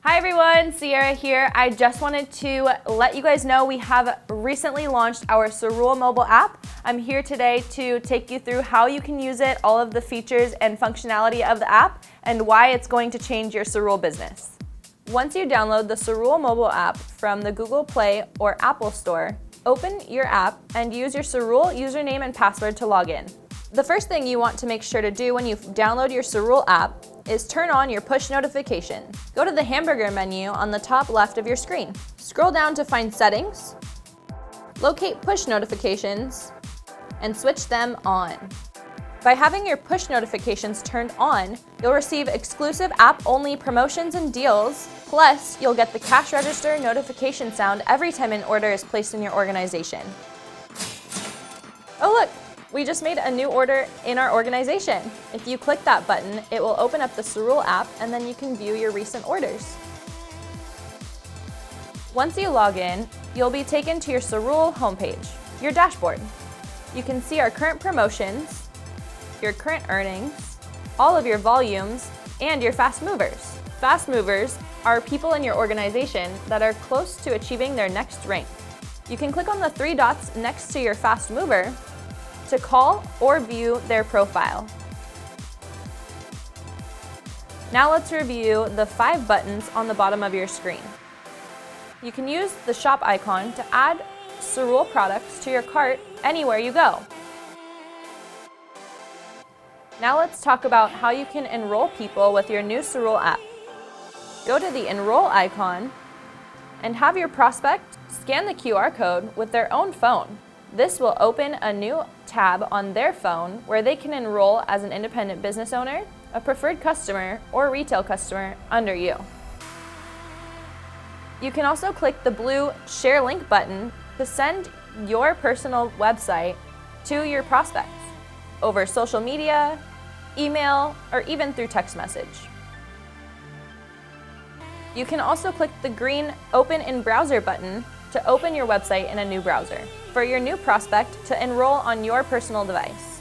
Hi everyone, Sierra here. I just wanted to let you guys know we have recently launched our Cerule mobile app. I'm here today to take you through how you can use it, all of the features and functionality of the app, and why it's going to change your Cerule business. Once you download the Cerule mobile app from the Google Play or Apple Store, open your app and use your Cerule username and password to log in. The first thing you want to make sure to do when you download your Cerule app is turn on your push notifications. Go to the hamburger menu on the top left of your screen. Scroll down to find Settings, locate Push Notifications, and switch them on. By having your push notifications turned on, you'll receive exclusive app-only promotions and deals, plus you'll get the cash register notification sound every time an order is placed in your organization. Oh look! We just made a new order in our organization. If you click that button, it will open up the Cerule app and then you can view your recent orders. Once you log in, you'll be taken to your Cerule homepage, your dashboard. You can see our current promotions, your current earnings, all of your volumes, and your fast movers. Fast movers are people in your organization that are close to achieving their next rank. You can click on the three dots next to your fast mover to call or view their profile. Now let's review the 5 buttons on the bottom of your screen. You can use the shop icon to add Cerule products to your cart anywhere you go. Now let's talk about how you can enroll people with your new Cerule app. Go to the enroll icon and have your prospect scan the QR code with their own phone. This will open a new tab on their phone where they can enroll as an independent business owner, a preferred customer, or retail customer under you. You can also click the blue Share Link button to send your personal website to your prospects over social media, email, or even through text message. You can also click the green Open in Browser button to open your website in a new browser for your new prospect to enroll on your personal device.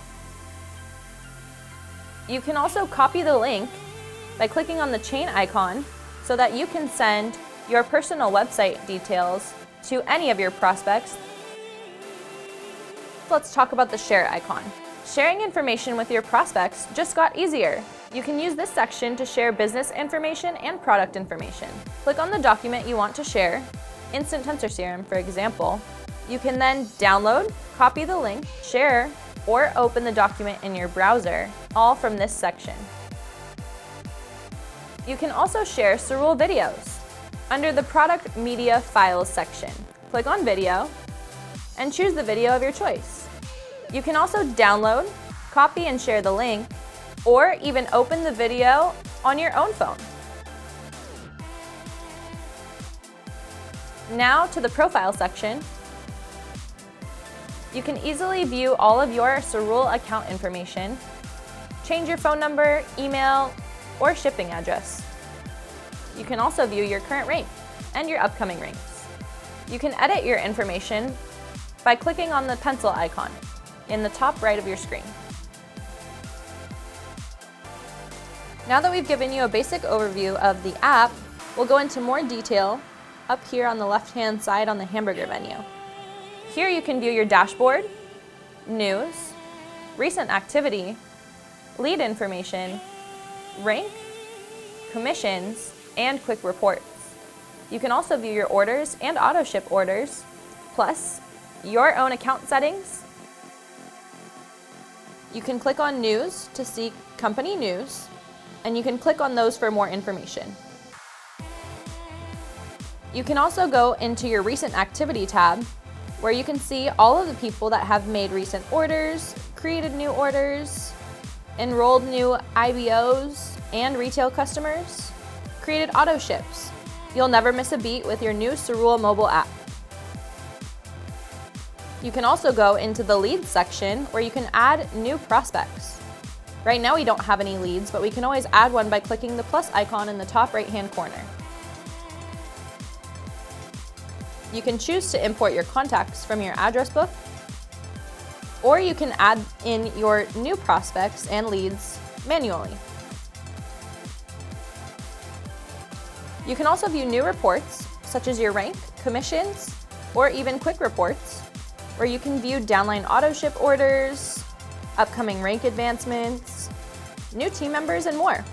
You can also copy the link by clicking on the chain icon so that you can send your personal website details to any of your prospects. Let's talk about the share icon. Sharing information with your prospects just got easier. You can use this section to share business information and product information. Click on the document you want to share, instant tensor serum, for example. You can then download, copy the link, share, or open the document in your browser, all from this section. You can also share Cerule videos. Under the Product Media Files section, click on Video and choose the video of your choice. You can also download, copy and share the link, or even open the video on your own phone. Now to the Profile section. You can easily view all of your Cerule account information, change your phone number, email, or shipping address. You can also view your current rank and your upcoming ranks. You can edit your information by clicking on the pencil icon in the top right of your screen. Now that we've given you a basic overview of the app, we'll go into more detail up here on the left-hand side on the hamburger menu. Here you can view your dashboard, news, recent activity, lead information, rank, commissions, and quick reports. You can also view your orders and auto-ship orders, plus your own account settings. You can click on news to see company news, and you can click on those for more information. You can also go into your recent activity tab, where you can see all of the people that have made recent orders, created new orders, enrolled new IBOs and retail customers, created auto ships. You'll never miss a beat with your new Cerule mobile app. You can also go into the leads section where you can add new prospects. Right now we don't have any leads, but we can always add one by clicking the plus icon in the top right-hand corner. You can choose to import your contacts from your address book, or you can add in your new prospects and leads manually. You can also view new reports, such as your rank, commissions, or even quick reports, where you can view downline auto ship orders, upcoming rank advancements, new team members, and more.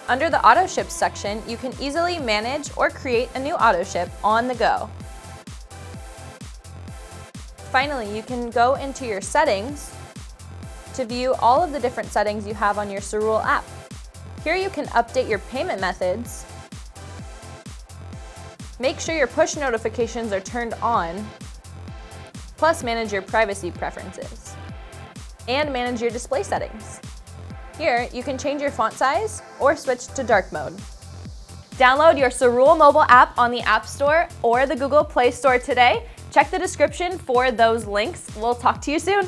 Under the auto ships section, you can easily manage or create a new auto ship on the go. Finally, you can go into your settings to view all of the different settings you have on your Cerule app. Here you can update your payment methods, make sure your push notifications are turned on, plus manage your privacy preferences, and manage your display settings. Here, you can change your font size or switch to dark mode. Download your Cerule mobile app on the App Store or the Google Play Store today. Check the description for those links. We'll talk to you soon.